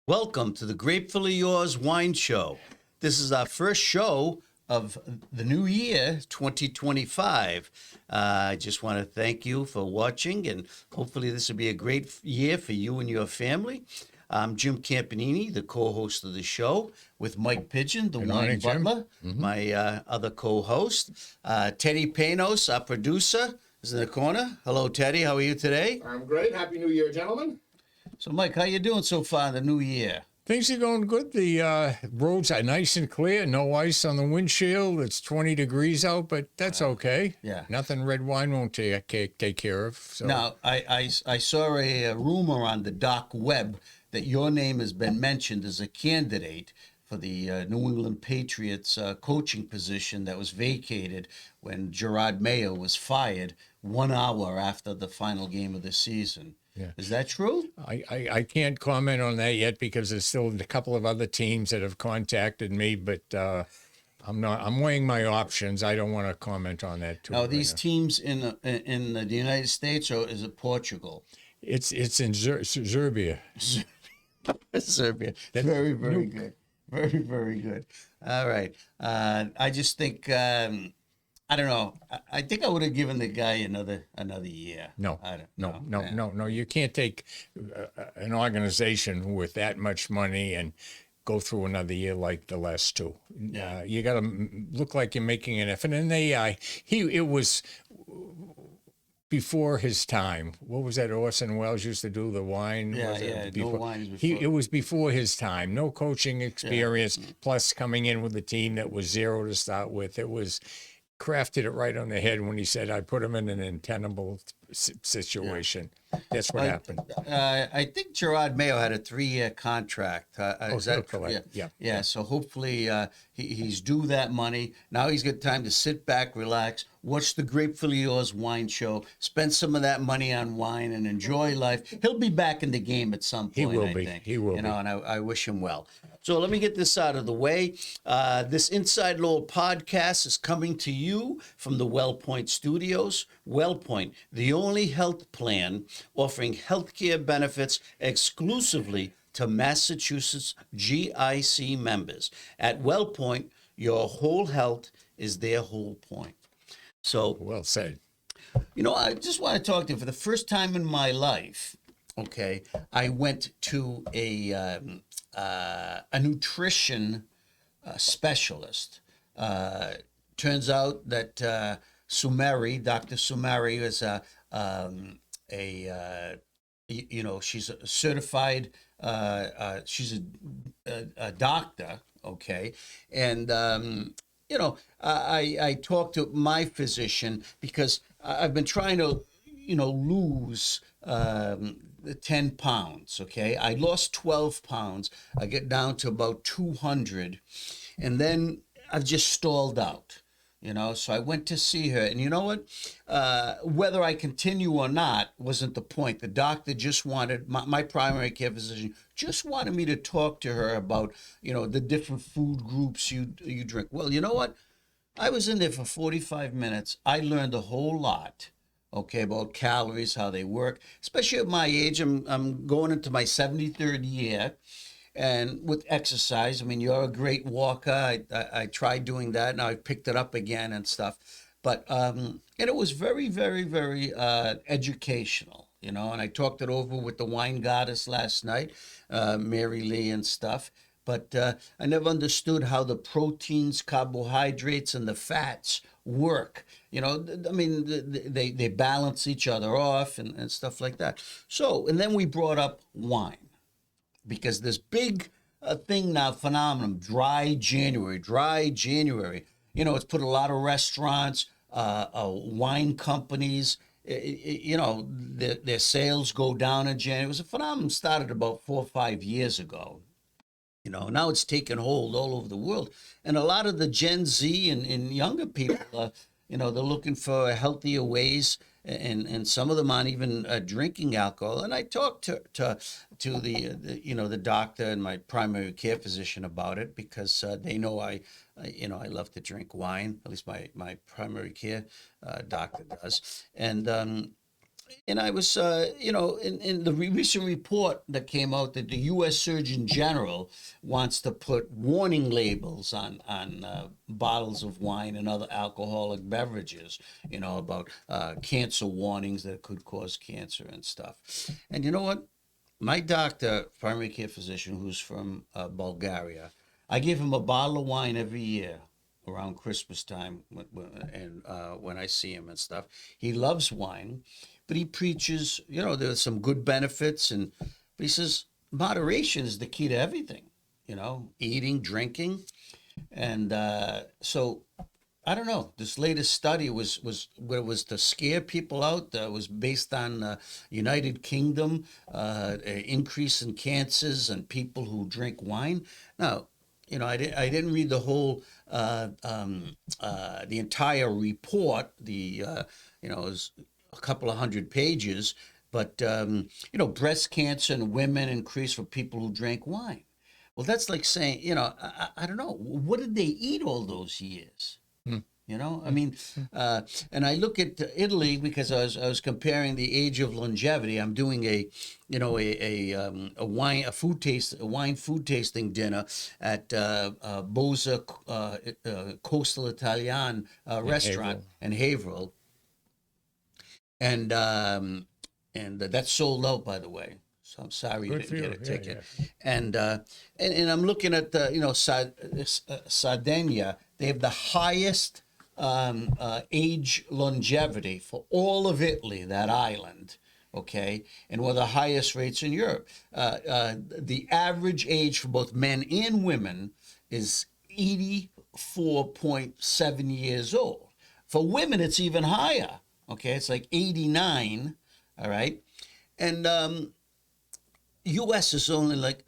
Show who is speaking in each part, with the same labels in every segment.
Speaker 1: Welcome to the Grapefully Yours Wine Show. This is our first show of the new year, 2025. I just want to thank you for watching, and hopefully this will be a great year for you and your family. I'm Jim Campanini, the co-host of the show, with Mike Pigeon, the wine butler, my other co-host. Teddy Panos, our producer, is in the corner. Hello, Teddy. How are you today?
Speaker 2: I'm great. Happy New Year, gentlemen.
Speaker 1: So, Mike, how you doing so far in the new year?
Speaker 3: Things are going good. The roads are nice and clear. No ice on the windshield. It's 20 degrees out, but that's okay.
Speaker 1: Yeah.
Speaker 3: Nothing red wine won't take care of. So.
Speaker 1: Now, I saw a rumor on the dark web that your name has been mentioned as a candidate for the New England Patriots coaching position that was vacated when Gerard Mayo was fired 1 hour after the final game of the season.
Speaker 3: Yeah.
Speaker 1: Is that true?
Speaker 3: I can't comment on that yet because there's still a couple of other teams that have contacted me, but I'm weighing my options. I don't want to comment on that too.
Speaker 1: Now, these teams in the United States, or is it Portugal?
Speaker 3: It's in Serbia.
Speaker 1: Serbia. Very good. Very good. All right. I just think I don't know. I think I would have given the guy another year.
Speaker 3: No. You can't take an organization with that much money and go through another year like the last two.
Speaker 1: Yeah.
Speaker 3: You got to look like you're making an effort. And it was before his time. What was that Orson Welles used to do, the wine?
Speaker 1: No wines before.
Speaker 3: It was before his time. No coaching experience, plus coming in with a team that was zero to start with. It was crafted it right on the head when he said, I put him in an untenable situation. Yeah. That's what happened.
Speaker 1: I think Gerard Mayo had a 3-year contract. Is that
Speaker 3: correct?
Speaker 1: Yeah. So hopefully he's due that money. Now he's got time to sit back, relax, watch the Grapefully Yours wine show, spend some of that money on wine, and enjoy life. He'll be back in the game at some point.
Speaker 3: He will
Speaker 1: I
Speaker 3: be.
Speaker 1: think.
Speaker 3: He will be.
Speaker 1: And I wish him well. So let me get this out of the way. This InsideLowell podcast is coming to you from the WellPoint Studios. WellPoint, the only health plan offering healthcare benefits exclusively to Massachusetts GIC members. At WellPoint, your whole health is their whole point. So,
Speaker 3: well said.
Speaker 1: I just want to talk to you. For the first time in my life, okay, I went to a nutrition specialist. Turns out that Dr. Sumari is she's a certified, she's a doctor, okay, and I talked to my physician because I've been trying to lose 10 pounds, okay? I lost 12 pounds. I get down to about 200, and then I've just stalled out, So I went to see her, and you know what? Whether I continue or not wasn't the point. The doctor just wanted, my primary care physician just wanted me to talk to her about, the different food groups you drink. Well, you know what? I was in there for 45 minutes. I learned a whole lot. Okay, about calories, how they work, especially at my age. I'm going into my 73rd year, and with exercise. I mean, you're a great walker. I tried doing that, and I picked it up again and stuff. But and it was very, very, very educational, And I talked it over with the wine goddess last night, Mary Lee and stuff. But I never understood how the proteins, carbohydrates, and the fats work. They balance each other off and stuff like that. So, and then we brought up wine because this big thing now, phenomenon, dry January. It's put a lot of restaurants, wine companies, their sales go down in January. It was a phenomenon started about 4 or 5 years ago. Now it's taken hold all over the world. And a lot of the Gen Z and younger people, they're looking for healthier ways, and some of them aren't even drinking alcohol. And I talked to the doctor and my primary care physician about it because they know I love to drink wine. At least my primary care doctor does. And and I was, in the recent report that came out that the U.S. Surgeon General wants to put warning labels on bottles of wine and other alcoholic beverages, about cancer warnings that could cause cancer and stuff. And you know what? My doctor, primary care physician, who's from Bulgaria, I give him a bottle of wine every year around Christmas time, when I see him and stuff. He loves wine, but he preaches, there's some good benefits, but he says moderation is the key to everything, eating, drinking, and so I don't know. This latest study was to scare people out. Was based on United Kingdom increase in cancers and people who drink wine. Now, I didn't read the whole the entire report. It was a couple of hundred pages, but breast cancer in women increase for people who drank wine. Well, that's like saying, I don't know, what did they eat all those years? I mean, and I look at Italy because I was comparing the age of longevity. I'm doing a wine food tasting dinner at Boza Coastal Italian restaurant in Haverhill, and that's sold out, by the way. So I'm sorry you
Speaker 3: Good for
Speaker 1: didn't
Speaker 3: you.
Speaker 1: get a
Speaker 3: Yeah,
Speaker 1: ticket.
Speaker 3: yeah.
Speaker 1: And I'm looking at Sardinia. They have the highest age longevity for all of Italy, that island. Okay, and one of the highest rates in Europe. The average age for both men and women is 84.7 years old. For women, it's even higher. Okay, it's like 89. All right, and U.S. is only like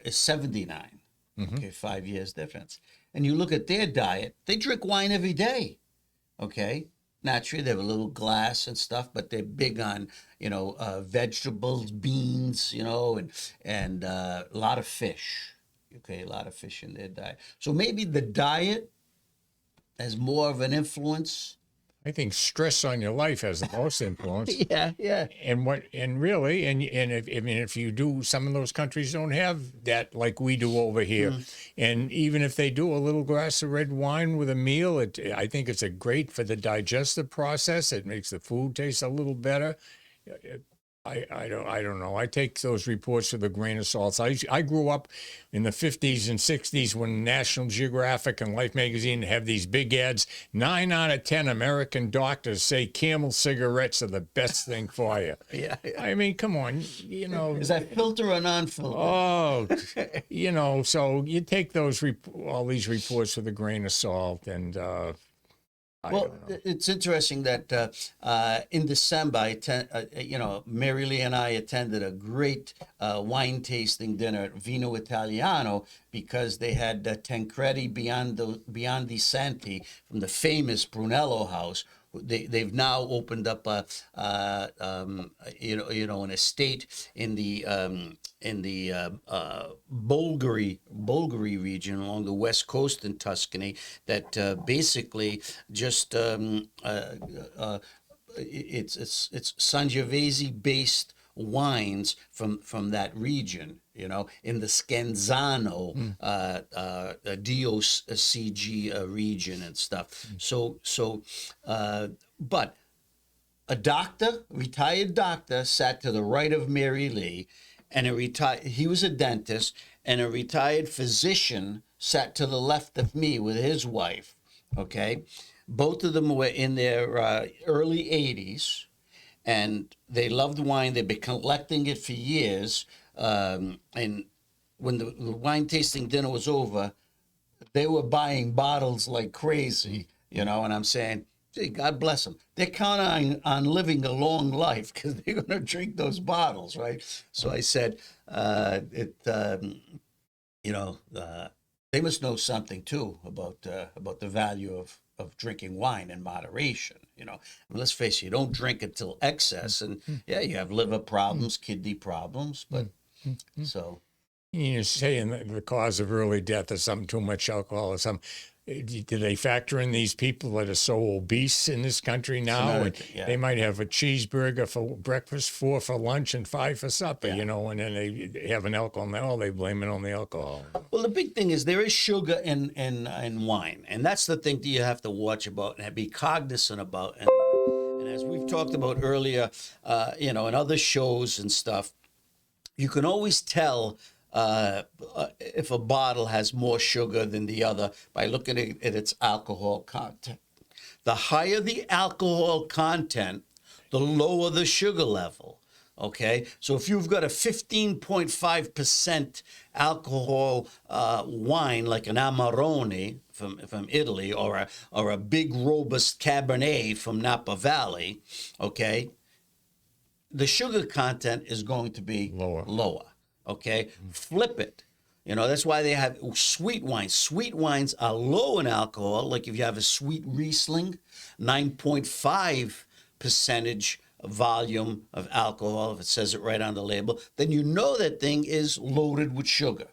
Speaker 1: is 79. Okay, 5 years difference. And you look at their diet; they drink wine every day. Okay, naturally they have a little glass and stuff, but they're big on vegetables, beans, and a lot of fish. Okay, a lot of fish in their diet. So maybe the diet has more of an influence.
Speaker 3: I think stress on your life has the most influence.
Speaker 1: Yeah.
Speaker 3: If you do, some of those countries don't have that like we do over here. And even if they do a little glass of red wine with a meal, I think it's a great for the digestive process. It makes the food taste a little better. I don't know. I take those reports with a grain of salt. I grew up in the 50s and 60s when National Geographic and Life magazine have these big ads. 9 out of 10 American doctors say Camel cigarettes are the best thing for you.
Speaker 1: Yeah.
Speaker 3: I mean, come on,
Speaker 1: Is that filter or non-filter?
Speaker 3: Oh, so you take all these reports with a grain of salt, and
Speaker 1: Well, it's interesting that in December, Mary Lee and I attended a great wine tasting dinner at Vino Italiano because they had Tancredi Biondi Santi from the famous Brunello house. They've now opened up an estate in the Bulgari region along the west coast in Tuscany that basically just it's Sangiovese based wines from that region, in the Scanzano DOCG region and stuff. But a retired doctor, sat to the right of Mary Lee, and he was a dentist, and a retired physician sat to the left of me with his wife. Okay, both of them were in their early 80s, and they loved wine. They've been collecting it for years. And when the wine tasting dinner was over, they were buying bottles like crazy, and I'm saying, gee, God bless them. They're counting on living a long life because they're going to drink those bottles, right? So I said, they must know something too about the value of drinking wine in moderation. Let's face it, you don't drink it till excess, and yeah, you have liver problems, kidney problems, but so.
Speaker 3: You're saying that the cause of early death is something too much alcohol or something. do they factor in these people that are so obese in this country now?
Speaker 1: another
Speaker 3: And
Speaker 1: thing, yeah.
Speaker 3: they might have a cheeseburger for breakfast, 4 for lunch, and 5 for supper,
Speaker 1: Yeah.
Speaker 3: you know, and then they have an alcohol. Now they blame it on the alcohol.
Speaker 1: Well, the big thing is there is sugar in wine, and that's the thing that you have to watch about and be cognizant about. And as we've talked about earlier, in other shows and stuff, you can always tell if a bottle has more sugar than the other by looking at its alcohol content. The higher the alcohol content, the lower the sugar level. Okay, so if you've got a 15.5% alcohol wine, like an Amarone from Italy, or a big robust Cabernet from Napa Valley, okay, the sugar content is going to be lower. Okay, flip it. That's why they have sweet wines. Sweet wines are low in alcohol. Like if you have a sweet Riesling, 9.5 percentage volume of alcohol, if it says it right on the label, then you know that thing is loaded with sugar.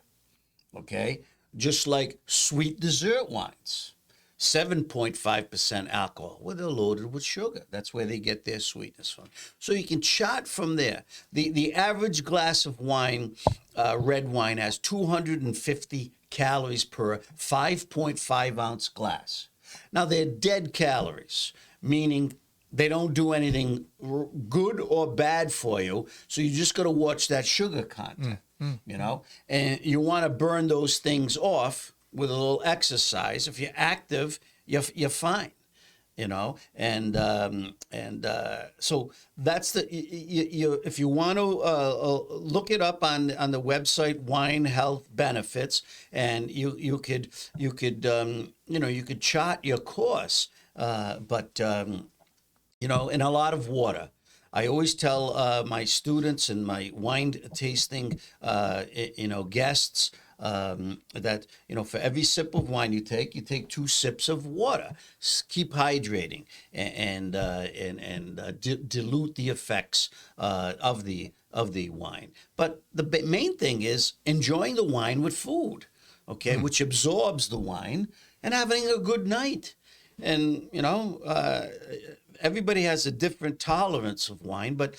Speaker 1: Okay, just like sweet dessert wines. 7.5% alcohol. Well, they're loaded with sugar. That's where they get their sweetness from. So you can chart from there. The average glass of wine, red wine, has 250 calories per 5.5 ounce glass. Now, they're dead calories, meaning they don't do anything good or bad for you. So you just got to watch that sugar content, and you want to burn those things off with a little exercise. If you're active, you're fine, and so that's if you want to look it up on the website, Wine Health Benefits, and you could chart your course, but and a lot of water. I always tell my students and my wine tasting guests that for every sip of wine you take 2 sips of water. Keep hydrating and dilute the effects of the wine. But the main thing is enjoying the wine with food, okay, which absorbs the wine, and having a good night. And everybody has a different tolerance of wine, but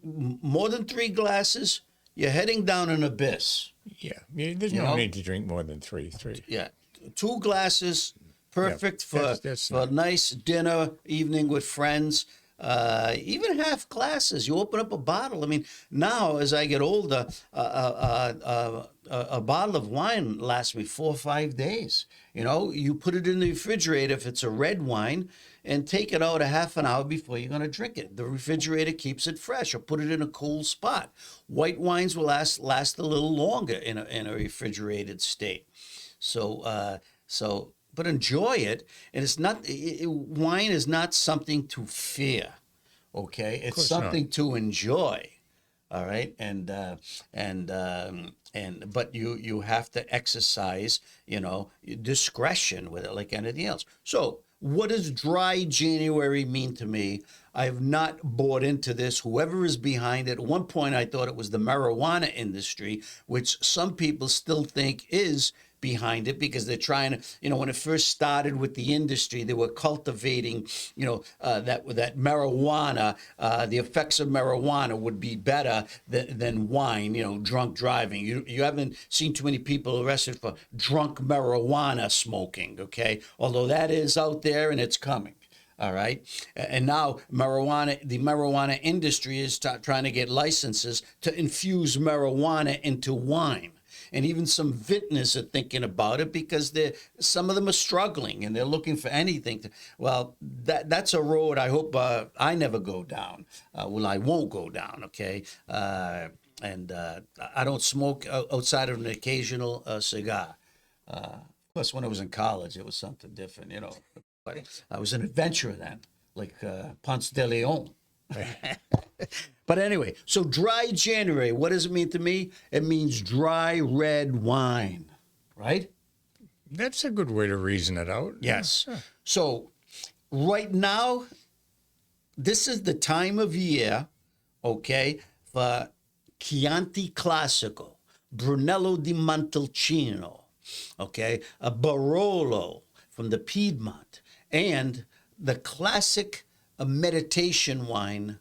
Speaker 1: more than 3 glasses, you're heading down an abyss.
Speaker 3: Yeah, there's no need to drink more than 3.
Speaker 1: Yeah, 2 glasses, perfect for a nice dinner evening with friends. Even half glasses. You open up a bottle. I mean, now as I get older, a bottle of wine lasts me 4 or 5 days. You put it in the refrigerator if it's a red wine, and take it out a half an hour before you're going to drink it. The refrigerator keeps it fresh, or put it in a cool spot. White wines will last a little longer in a refrigerated state. So but enjoy it. And it's not wine is not something to fear. Okay, it's something to enjoy. All right, but you have to exercise discretion with it, like anything else. So what does dry January mean to me? I have not bought into this. Whoever is behind it, at one point I thought it was the marijuana industry, which some people still think is behind it, because they're trying to, when it first started with the industry, they were cultivating, that marijuana, the effects of marijuana would be better than wine, drunk driving. You haven't seen too many people arrested for drunk marijuana smoking, okay? Although that is out there and it's coming. All right. And now the marijuana industry is trying to get licenses to infuse marijuana into wine. And even some vintners are thinking about it, because some of them are struggling and they're looking for anything. That's a road I hope I never go down. I won't go down, okay? And I don't smoke outside of an occasional cigar. Of course, when I was in college, it was something different, But I was an adventurer then, like Ponce de Leon. But anyway, so dry January, what does it mean to me? It means dry red wine, right?
Speaker 3: That's a good way to reason it out.
Speaker 1: Yes. Yeah. So right now, this is the time of year, okay, for Chianti Classico, Brunello di Montalcino, okay, a Barolo from the Piedmont, and the classic meditation wine,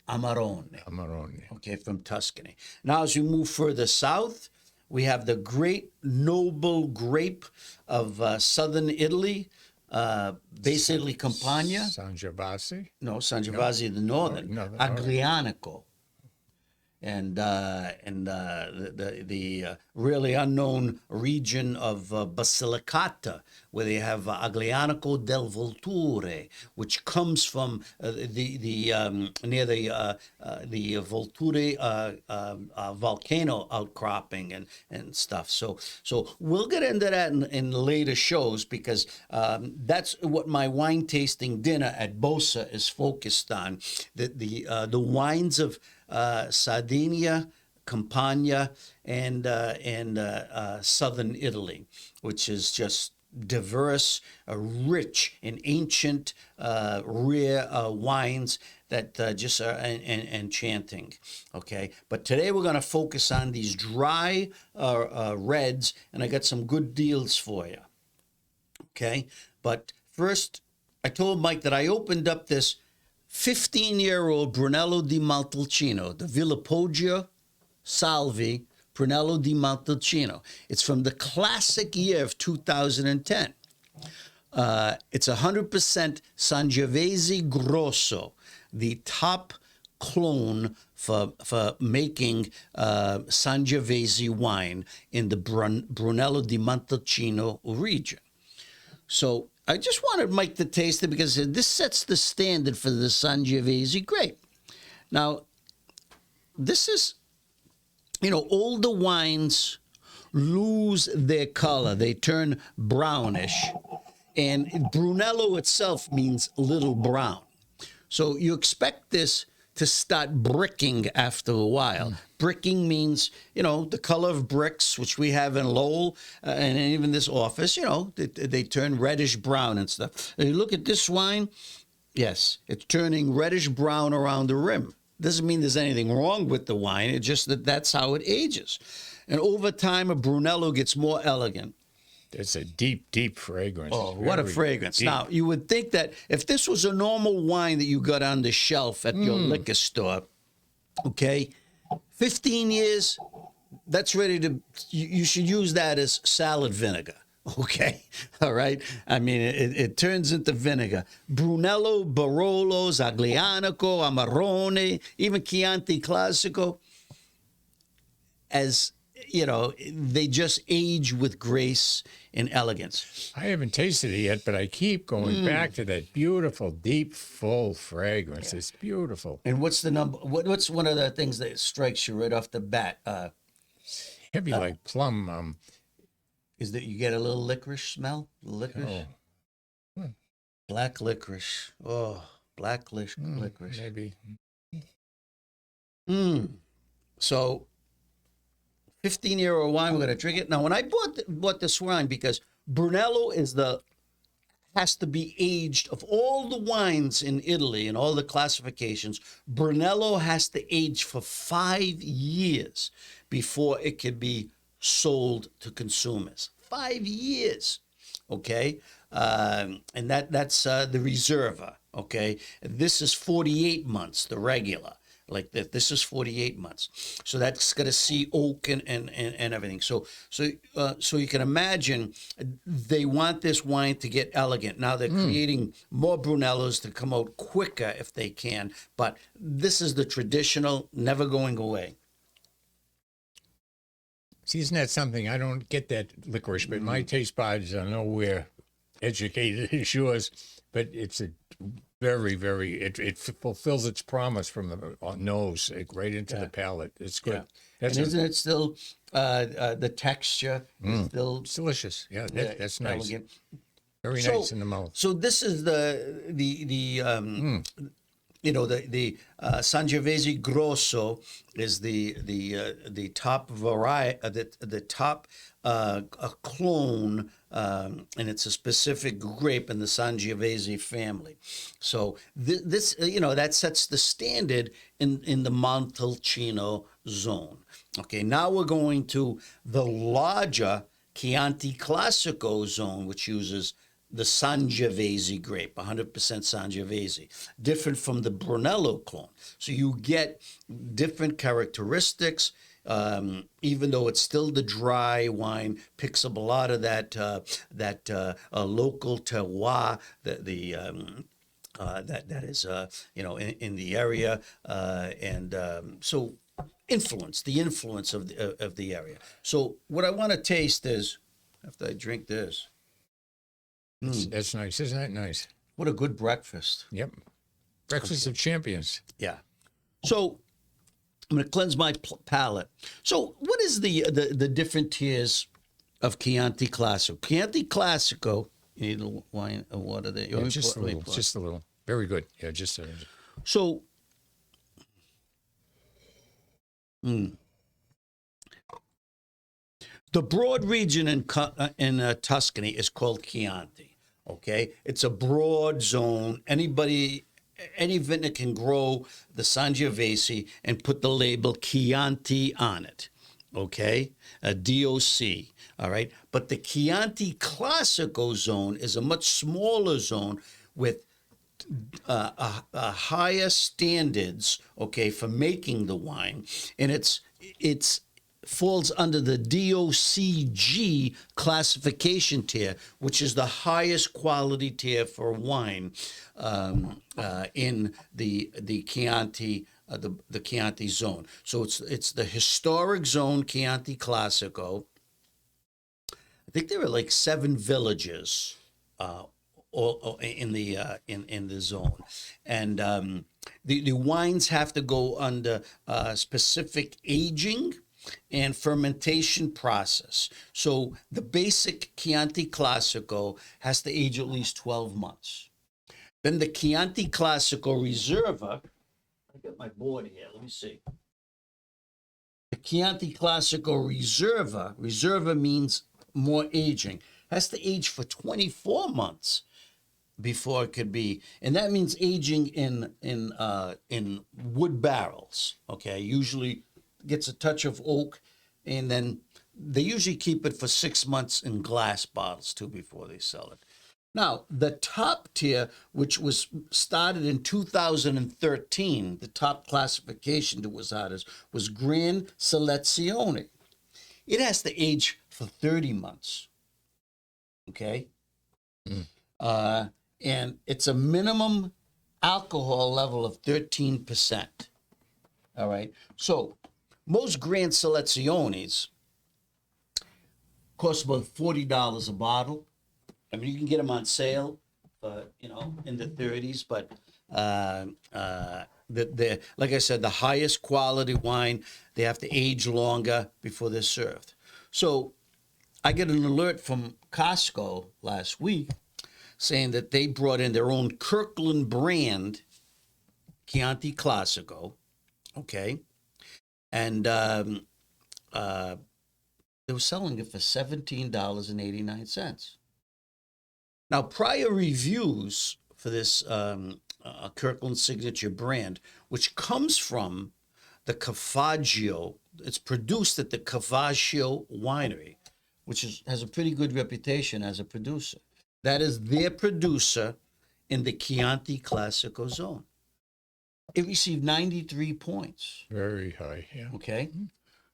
Speaker 1: Amarone.
Speaker 3: Amarone.
Speaker 1: Okay, from Tuscany. Now, as we move further south, we have the great noble grape of southern Italy, basically Campania.
Speaker 3: Sangiovese.
Speaker 1: No, Sangiovese, the northern. Aglianico. And the really unknown region of Basilicata, where they have Aglianico del Volture, which comes from near the Volture volcano outcropping and stuff. So we'll get into that in later shows, because that's what my wine tasting dinner at Bosa is focused on. The wines of Sardinia, Campania, and southern Italy, which is just diverse, rich in ancient, rare wines that just are enchanting. Okay, but today we're going to focus on these dry reds, and I got some good deals for you. Okay, but first, I told Mike that I opened up this 15-year-old Brunello di Montalcino, the Villepoggia Salvi Brunello di Montalcino. It's from the classic year of 2010. It's 100% Sangiovese Grosso, the top clone for making Sangiovese wine in the Brunello di Montalcino region. So I just wanted Mike to taste it, because this sets the standard for the Sangiovese grape. Now, this is, older wines lose their color. They turn brownish. And Brunello itself means little brown. So you expect this to start bricking after a while. Bricking means, the color of bricks, which we have in Lowell and even this office, they turn reddish brown and stuff. And you look at this wine, yes, it's turning reddish brown around the rim. Doesn't mean there's anything wrong with the wine. It's just that's how it ages. And over time, a Brunello gets more elegant.
Speaker 3: It's a deep, deep fragrance.
Speaker 1: Oh, what a fragrance. Deep. Now, you would think that if this was a normal wine that you got on the shelf at your liquor store, okay, 15 years, that's ready to, you should use that as salad vinegar, okay? All right? I mean, it turns into vinegar. Brunello, Barolo, Aglianico, Amarone, even Chianti Classico, as they just age with grace and elegance.
Speaker 3: I haven't tasted it yet, but I keep going back to that beautiful, deep, full fragrance. Yeah. It's beautiful.
Speaker 1: And what's the number? What's one of the things that strikes you right off the bat?
Speaker 3: Heavy like plum.
Speaker 1: Is that you get a little licorice smell? Licorice? Oh. Black licorice. Oh, black licorice.
Speaker 3: Maybe.
Speaker 1: So 15-year-old wine, we're going to drink it. Now, when I bought this wine, because Brunello has to be aged, of all the wines in Italy and all the classifications, Brunello has to age for 5 years before it can be sold to consumers. 5 years, okay? And that's the Reserva, okay? This is 48 months, the regular. Like that, this is 48 months, so that's going to see oak and everything. So you can imagine they want this wine to get elegant. Now they're creating more Brunellos to come out quicker if they can, but this is the traditional, never going away.
Speaker 3: See, isn't that something? I don't get that licorice, but my taste buds are nowhere educated as yours. But it's a very, very, it fulfills its promise from the nose right into the palate. It's good.
Speaker 1: Yeah. And isn't it still, the texture is still...
Speaker 3: It's delicious. Yeah, that's nice.
Speaker 1: Elegant.
Speaker 3: Very nice in the mouth.
Speaker 1: So this is the Sangiovese Grosso is the top variety, the top clone, and it's a specific grape in the Sangiovese family. So this that sets the standard in the Montalcino zone. Okay, now we're going to the larger Chianti Classico zone, which uses the Sangiovese grape, 100% Sangiovese, different from the Brunello clone. So you get different characteristics, even though it's still the dry wine, picks up a lot of that local terroir, that is in the area, so the influence of the area. So what I want to taste is, after I drink this.
Speaker 3: That's nice. Isn't that nice?
Speaker 1: What a good breakfast.
Speaker 3: Yep. Breakfast of champions.
Speaker 1: Yeah. So I'm going to cleanse my palate. So what is the different tiers of Chianti Classico? Chianti Classico, you need a wine, a water there.
Speaker 3: Yeah, just a little. Just a little. Very good. Yeah, just a little.
Speaker 1: So, the broad region in Tuscany is called Chianti. Okay, it's a broad zone. Any vintner can grow the Sangiovese and put the label Chianti on it. Okay, a DOC. All right, but the Chianti Classico zone is a much smaller zone with higher standards. Okay, for making the wine, and it's falls under the DOCG classification tier, which is the highest quality tier for wine in the Chianti the Chianti zone. So it's the historic zone Chianti Classico. I think there are like 7 villages all in the zone, and the wines have to go under specific aging and fermentation process. So the basic Chianti Classico has to age at least 12 months. Then the Chianti Classico Reserva, I got my board here, let me see. The Chianti Classico Reserva means more aging, has to age for 24 months before it could be, and that means aging in wood barrels, okay? Usually gets a touch of oak, and then they usually keep it for 6 months in glass bottles too before they sell it. Now, the top tier, which was started in 2013, the top classification that was out was Gran Selezione. It has to age for 30 months, okay? And it's a minimum alcohol level of 13%, all right? So most Gran Seleziones cost about $40 a bottle. I mean, you can get them on sale, in the 30s, but the like I said, the highest quality wine, they have to age longer before they're served. So I get an alert from Costco last week saying that they brought in their own Kirkland brand Chianti Classico, okay? And they were selling it for $17.89. Now, prior reviews for this Kirkland Signature brand, which comes from the 𝐭𝐿𝐴𝐺𝐿, it's produced at the 𝐭𝐿𝐴𝐺𝐿 winery, which has a pretty good reputation as a producer. That is their producer in the Chianti Classico zone. It received 93 points.
Speaker 3: Very high, yeah.
Speaker 1: Okay.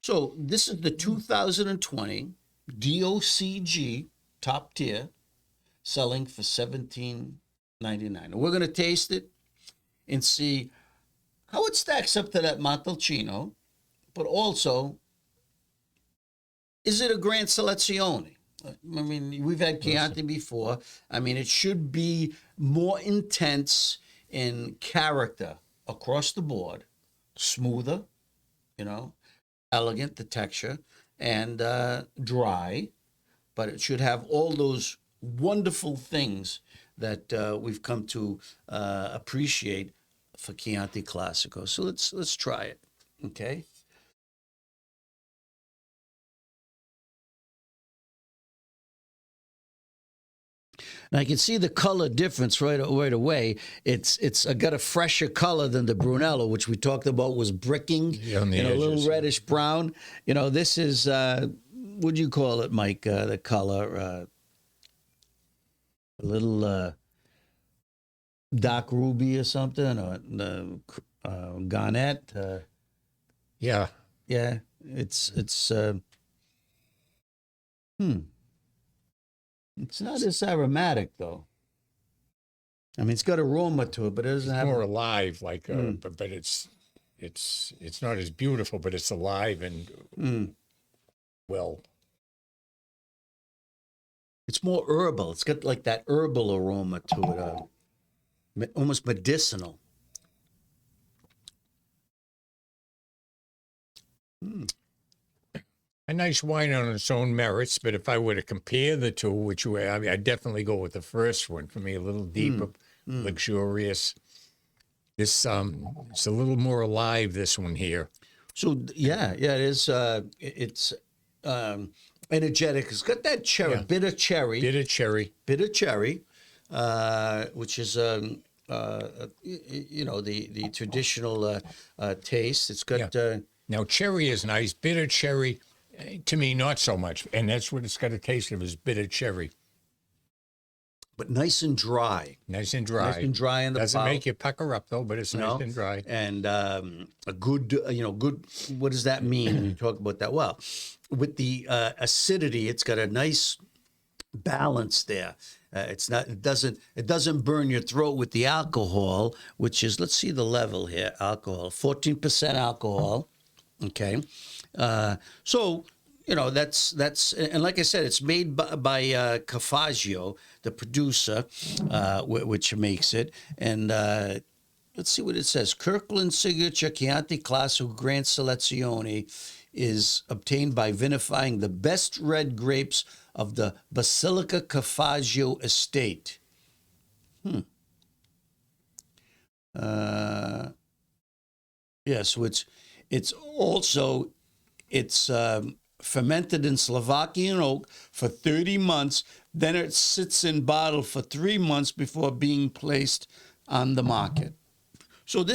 Speaker 1: So this is the 2020 DOCG top tier, selling for $17.99. And we're going to taste it and see how it stacks up to that Montalcino, but also, is it a Gran Selezione? I mean, we've had Chianti before. I mean, it should be more intense in character across the board, smoother, elegant, the texture, and dry, but it should have all those wonderful things that we've come to appreciate for Chianti Classico. So let's try it, okay? And I can see the color difference right away. It's got a fresher color than the Brunello, which we talked about was bricking,
Speaker 3: on the edges,
Speaker 1: a little reddish brown. This is what do you call it, Mike? The color, a little dark ruby or something, or garnet.
Speaker 3: Yeah.
Speaker 1: Yeah, it's It's not as aromatic though. I mean, it's got aroma to it, but it doesn't
Speaker 3: It's
Speaker 1: have.
Speaker 3: more alive, like, but it's not as beautiful, but it's alive and well.
Speaker 1: It's more herbal. It's got like that herbal aroma to it, almost medicinal.
Speaker 3: A nice wine on its own merits, but if I were to compare the two, I mean, I'd definitely go with the first one. For me, a little deeper, luxurious. This it's a little more alive. This one here.
Speaker 1: So yeah, it is. It's energetic. It's got that cherry,
Speaker 3: Yeah.
Speaker 1: bitter cherry,
Speaker 3: Bitter cherry.
Speaker 1: which is the traditional taste. It's got
Speaker 3: Now, cherry is nice. Bitter cherry, to me, not so much. And that's what it's got a taste of, is bitter cherry.
Speaker 1: but nice and dry.
Speaker 3: Nice and dry.
Speaker 1: Nice and dry in the
Speaker 3: Doesn't
Speaker 1: palate.
Speaker 3: make you pucker up, though, but it's nice and dry.
Speaker 1: And a good, good. What does that mean when you talk about that? Well, with the acidity, it's got a nice balance there. It's not. It doesn't burn your throat with the alcohol, which is. Let's see the level here. Alcohol, 14% alcohol. Okay, so. That's and like I said, it's made by 𝐭𝐥𝐥𝐸, the producer, which makes it. And let's see what it says. Kirkland Signature Chianti Classico Gran Selezione is obtained by vinifying the best red grapes of the Basilica 𝐭𝐿𝐴𝐴 estate. So it's also fermented in Slovakian oak for 30 months. Then it sits in bottle for 3 months before being placed on the market. So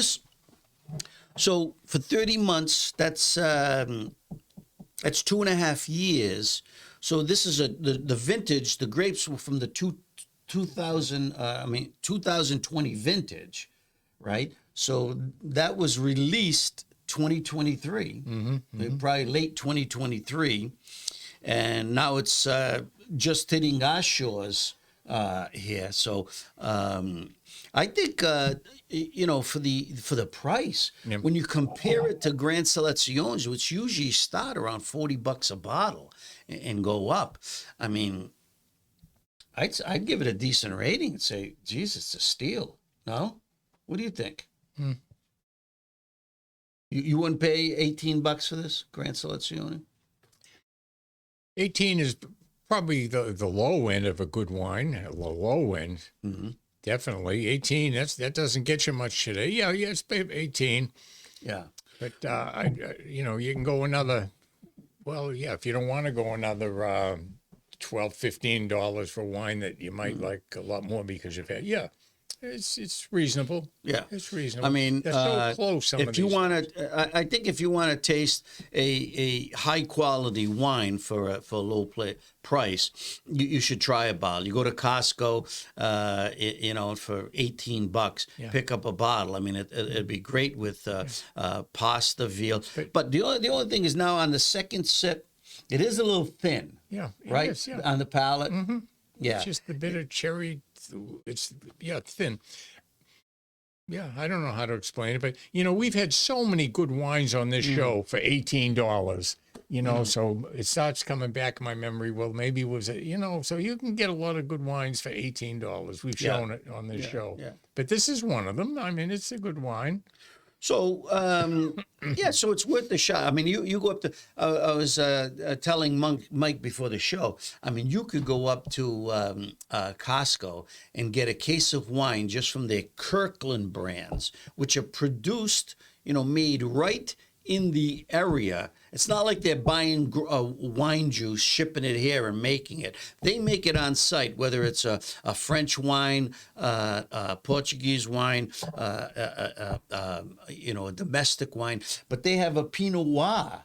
Speaker 1: for 30 months, that's 2.5 years. So this is the vintage. The grapes were from the 2020 vintage, right? So that was released 2023, probably late 2023, and now it's just hitting our shores here. So I think for the price, when you compare it to Gran Selezione, which usually start around $40 a bottle and go up, I mean, I'd give it a decent rating and say, Jesus, it's a steal. No, what do you think? You wouldn't pay $18 for this Gran Selezione?
Speaker 3: 18 is probably the low end of a good wine. The low end, definitely. 18, that doesn't get you much today. Yeah, it's 18.
Speaker 1: Yeah.
Speaker 3: But you can go another. Well, yeah, if you don't want to go another $12, $15 for wine that you might like a lot more because you've had. Yeah. It's reasonable.
Speaker 1: Yeah,
Speaker 3: it's reasonable.
Speaker 1: I mean,
Speaker 3: they're so close.
Speaker 1: I think if you want to taste a high quality wine for a low price, you should try a bottle. You go to Costco, for $18, pick up a bottle. I mean, it'd be great with pasta, veal. But the only thing is now on the second sip, it is a little thin.
Speaker 3: Yeah,
Speaker 1: right
Speaker 3: is, yeah.
Speaker 1: On the palate.
Speaker 3: Mm-hmm.
Speaker 1: Yeah,
Speaker 3: it's just the bitter cherry. It's thin. Yeah, I don't know how to explain it, but we've had so many good wines on this show for $18. So it starts coming back in my memory. Well, maybe it was so you can get a lot of good wines for $18. We've shown it on this show.
Speaker 1: Yeah.
Speaker 3: But this is one of them. I mean, it's a good wine.
Speaker 1: So, so it's worth the shot. I mean, you go up to, I was telling Mike before the show, I mean, you could go up to Costco and get a case of wine just from their Kirkland brands, which are produced, made right in the area. It's not like they're buying wine juice, shipping it here and making it. They make it on site, whether it's a French wine, Portuguese wine, a domestic wine. But they have a Pinot Noir,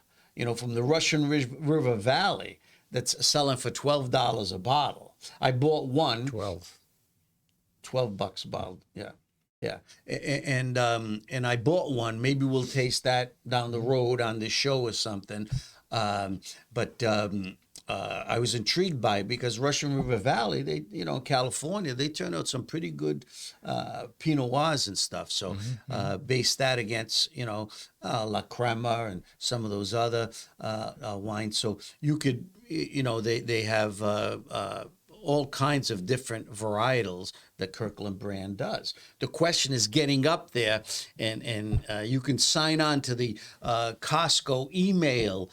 Speaker 1: from the Russian River Valley. that's selling for $12 a bottle. I bought one.
Speaker 3: 12.
Speaker 1: $12 a bottle. Yeah. Yeah. And I bought one. Maybe we'll taste that down the road on this show or something. But I was intrigued by it because Russian River Valley, they, California, they turn out some pretty good Pinot Noirs and stuff. So base that against, La Crema and some of those other wines. So you could, they have all kinds of different varietals that Kirkland brand does. The question is getting up there, and you can sign on to the Costco email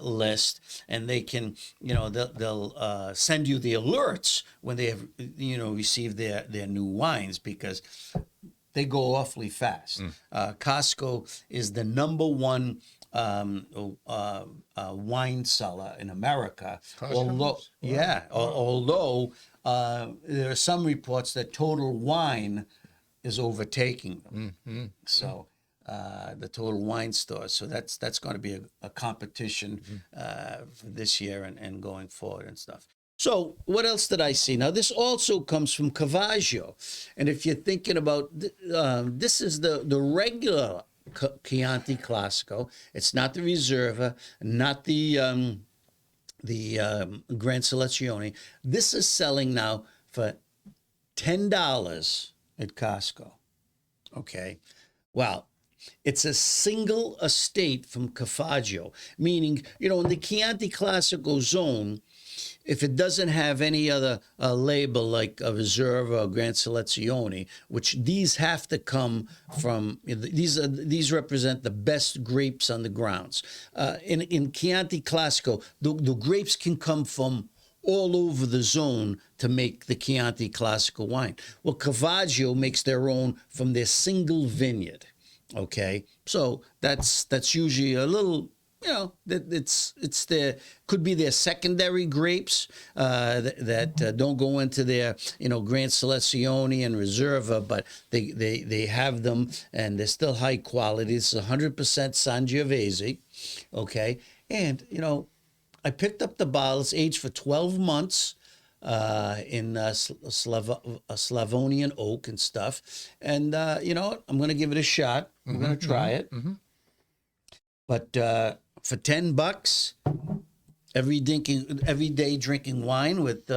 Speaker 1: list, and they can, they'll send you the alerts when they have, received their new wines, because they go awfully fast. Costco is the number one wine cellar in America. Although there are some reports that Total Wine is overtaking them. So the Total Wine Store. So that's going to be a competition for this year and going forward and stuff. So what else did I see? Now, this also comes from 𝐭𝐥𝐥𝐸𝐵. And if you're thinking about, this is the regular Chianti Classico. It's not the Reserva, not the Gran Selezione. This is selling now for $10 at Costco. Okay. Well, it's a single estate from 𝐭𝐥𝐥𝐸𝐵, meaning, in the Chianti Classico zone, if it doesn't have any other label like a Reserva or Gran Selezione, which these have to come from, these represent the best grapes on the grounds. In Chianti Classico, the grapes can come from all over the zone to make the Chianti Classico wine. Well, 𝐭𝐥𝐥𝐸𝐵 makes their own from their single vineyard. Okay, so that's usually a little, it's their, could be their secondary grapes that don't go into their, Gran Selezione and Reserva, but they have them and they're still high quality. It's 100% Sangiovese, okay? And, I picked up the bottle. It's aged for 12 months in Slavonian oak and stuff. And you know what? I'm going to give it a shot. I'm going to try it. But for $10, every day drinking wine with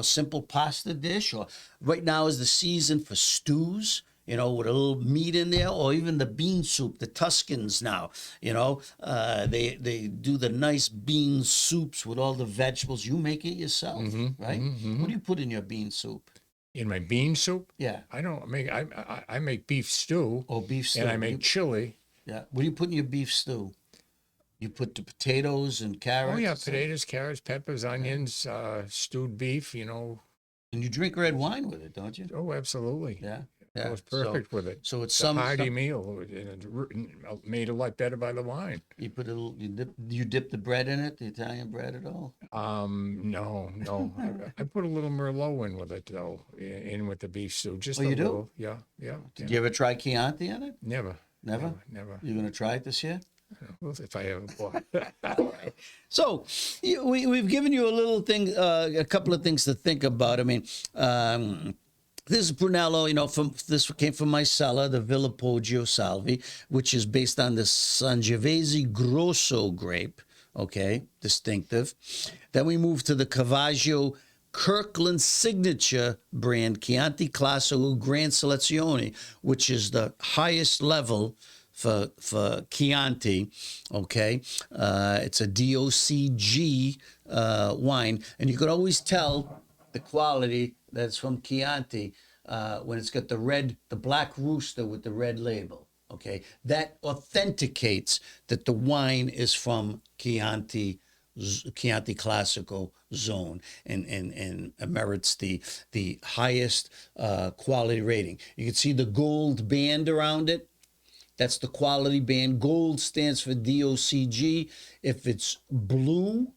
Speaker 1: simple pasta dish, or right now is the season for stews, with a little meat in there, or even the bean soup. The Tuscans now, they do the nice bean soups with all the vegetables. You make it yourself, right? What do you put in your bean soup?
Speaker 3: In my bean soup?
Speaker 1: Yeah.
Speaker 3: I don't make, I make beef stew.
Speaker 1: Oh, beef stew.
Speaker 3: And I make chili.
Speaker 1: Yeah. What do you put in your beef stew? You put the potatoes and carrots?
Speaker 3: Oh, yeah, potatoes, carrots, peppers, onions, stewed beef,
Speaker 1: And you drink red wine with it, don't you?
Speaker 3: Oh, absolutely.
Speaker 1: Yeah.
Speaker 3: It was perfect with it.
Speaker 1: So it's
Speaker 3: a hearty meal, and made a lot better by the wine.
Speaker 1: You put you dip the bread in it, the Italian bread at all?
Speaker 3: No. I put a little Merlot in with it though, in with the beef stew. Just a
Speaker 1: you
Speaker 3: little.
Speaker 1: do?
Speaker 3: Yeah.
Speaker 1: Did you ever try Chianti in it?
Speaker 3: Never.
Speaker 1: Never. You're gonna try it this year?
Speaker 3: Well, if I ever bought.
Speaker 1: So we've given you a little thing, a couple of things to think about. I mean. This is Brunello, this came from my cellar, the Villepogio Salvi, which is based on the Sangiovese Grosso grape, okay, distinctive. Then we move to the 𝐭𝐥𝐥𝐸𝐵 Kirkland signature brand, Chianti Classico Gran Selezione, which is the highest level for Chianti, okay? It's a DOCG wine, and you could always tell the quality that's from Chianti when it's got the black rooster with the red label, okay? That authenticates that the wine is from Chianti Classico zone and merits the highest quality rating. You can see the gold band around it. That's the quality band. Gold stands for DOCG. If it's blue,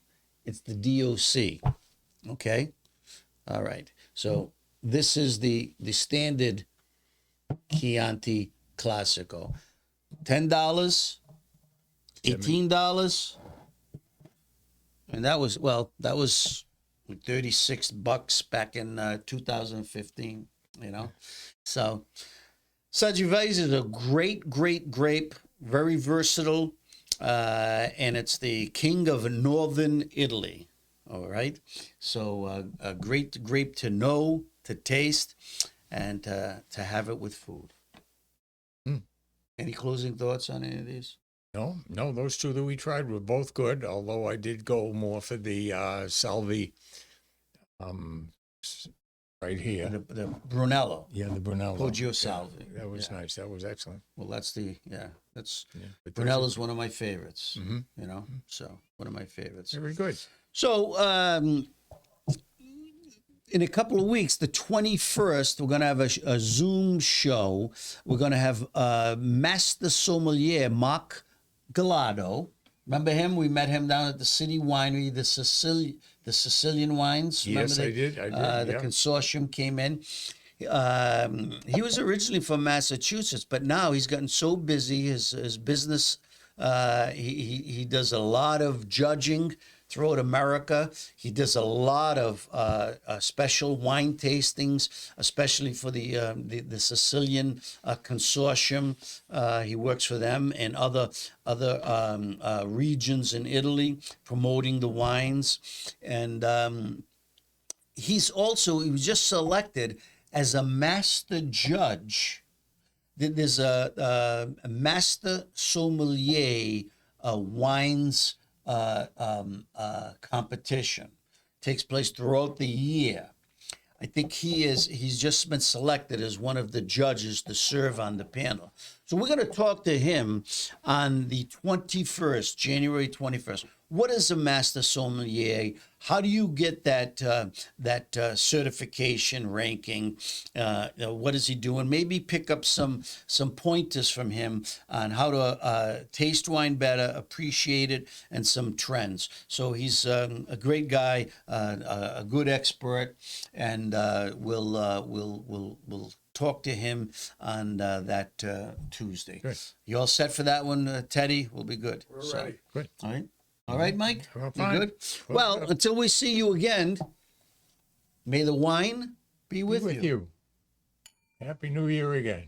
Speaker 1: it's the DOC, okay? All right, so this is the standard Chianti Classico. $10, $18, And that was 36 bucks back in 2015, you know. So Sangiovese is a great grape, very versatile, and it's the king of northern Italy. All right, so a great grape to know, to taste, and to have it with food. Any closing thoughts on any of these?
Speaker 3: No, those two that we tried were both good, although I did go more for the Salvi right here.
Speaker 1: The Brunello.
Speaker 3: Yeah, the Brunello.
Speaker 1: Poggio Salvi.
Speaker 3: That was nice. That was excellent.
Speaker 1: Well, that's
Speaker 3: But those
Speaker 1: Brunello's one of my favorites.
Speaker 3: Mhm.
Speaker 1: You know, so one of my favorites.
Speaker 3: Very good.
Speaker 1: So in a couple of weeks, the 21st, we're going to have a Zoom show. We're going to have Master Sommelier Mark Gallardo. Remember him? We met him down at the City Winery, the Sicilian wines. Remember
Speaker 3: Yes, I did.
Speaker 1: The
Speaker 3: Yeah.
Speaker 1: consortium came in. He was originally from Massachusetts, but now he's gotten so busy. His business, he does a lot of judging throughout America. He does a lot of special wine tastings, especially for the Sicilian consortium. He works for them and other regions in Italy, promoting the wines. And he was just selected as a master judge. There's a master sommelier wines competition. Takes place throughout the year. I think he's just been selected as one of the judges to serve on the panel. So we're going to talk to him on the 21st, January 21st. What is a master sommelier? How do you get that certification ranking? What is he doing? Maybe pick up some pointers from him on how to taste wine better, appreciate it, and some trends. So he's a great guy, a good expert, and we'll talk to him on that Tuesday.
Speaker 3: Good.
Speaker 1: You all set for that one, Teddy? We'll be good.
Speaker 2: We're ready.
Speaker 3: Good.
Speaker 1: All right. All right, Mike?
Speaker 3: Well,
Speaker 1: You
Speaker 3: fine.
Speaker 1: good? Well, until we see you again, may the wine be with you.
Speaker 3: Happy New Year again.